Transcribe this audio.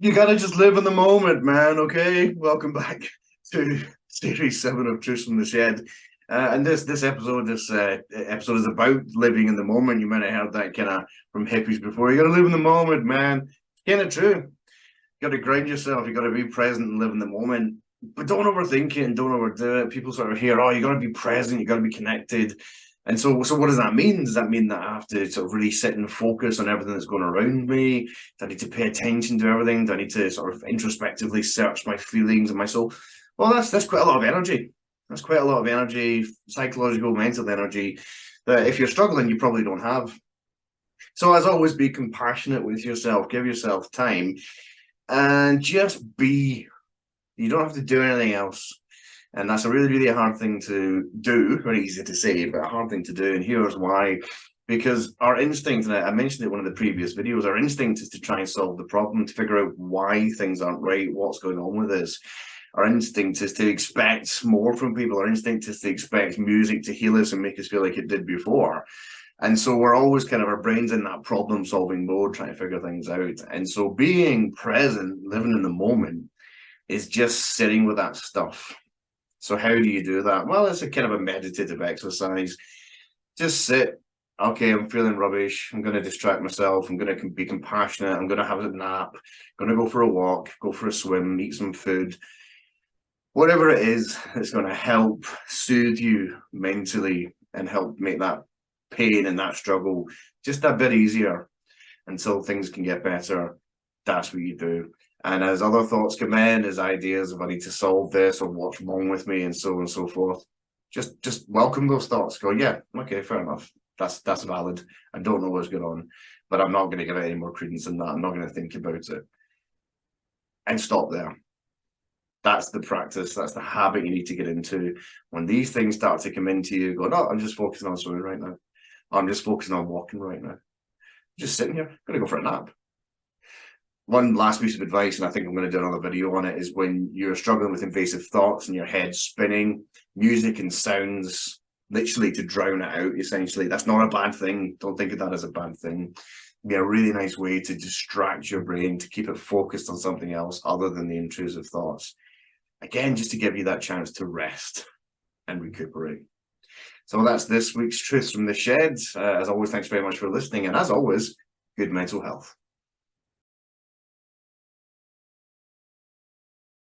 You gotta just live in the moment, man. Okay, welcome back to Series 7 of Truths from the Shed. And this episode is about living in the moment. You might have heard that kind of from hippies before. You gotta live in the moment, man. Kind of true. You gotta grind yourself. You gotta be present and live in the moment. But don't overthink it and don't overdo it. People sort of hear, oh, you gotta be present. You gotta be connected. And so what does that mean? Does that mean that I have to sort of really sit and focus on everything that's going around me? Do I need to pay attention to everything? Do I need to sort of introspectively search my feelings and my soul? Well, that's quite a lot of energy. That's quite a lot of energy, psychological, mental energy, that if you're struggling, you probably don't have. So as always, be compassionate with yourself. Give yourself time and just be. You don't have to do anything else. And that's a really, really hard thing to do. Very easy to say, but a hard thing to do. And here's why. Because our instinct, and I mentioned it in one of the previous videos, our instinct is to try and solve the problem, to figure out why things aren't right, what's going on with this. Our instinct is to expect more from people. Our instinct is to expect music to heal us and make us feel like it did before. And so we're always kind of, our brain's in that problem solving mode, trying to figure things out. And so being present, living in the moment, is just sitting with that stuff. So how do you do that? Well, it's a kind of a meditative exercise. Just sit. Okay, I'm feeling rubbish. I'm going to distract myself. I'm going to be compassionate. I'm going to have a nap. I'm going to go for a walk, go for a swim, eat some food. Whatever it is, it's going to help soothe you mentally and help make that pain and that struggle just a bit easier until things can get better. That's what you do. And as other thoughts come in, as ideas of I need to solve this or what's wrong with me and so on and so forth, just welcome those thoughts. Go, yeah, okay, fair enough. That's valid. I don't know what's going on, but I'm not going to give it any more credence than that. I'm not going to think about it. And stop there. That's the practice. That's the habit you need to get into. When these things start to come into you, go, no, I'm just focusing on swimming right now. I'm just focusing on walking right now. Just sitting here, I'm going to go for a nap. One last piece of advice, and I think I'm going to do another video on it, is when you're struggling with invasive thoughts and your head's spinning, music and sounds literally to drown it out, essentially. That's not a bad thing. Don't think of that as a bad thing. It'd be a really nice way to distract your brain, to keep it focused on something else other than the intrusive thoughts. Again, just to give you that chance to rest and recuperate. So that's this week's Truths from the Shed. As always, thanks very much for listening. And as always, good mental health.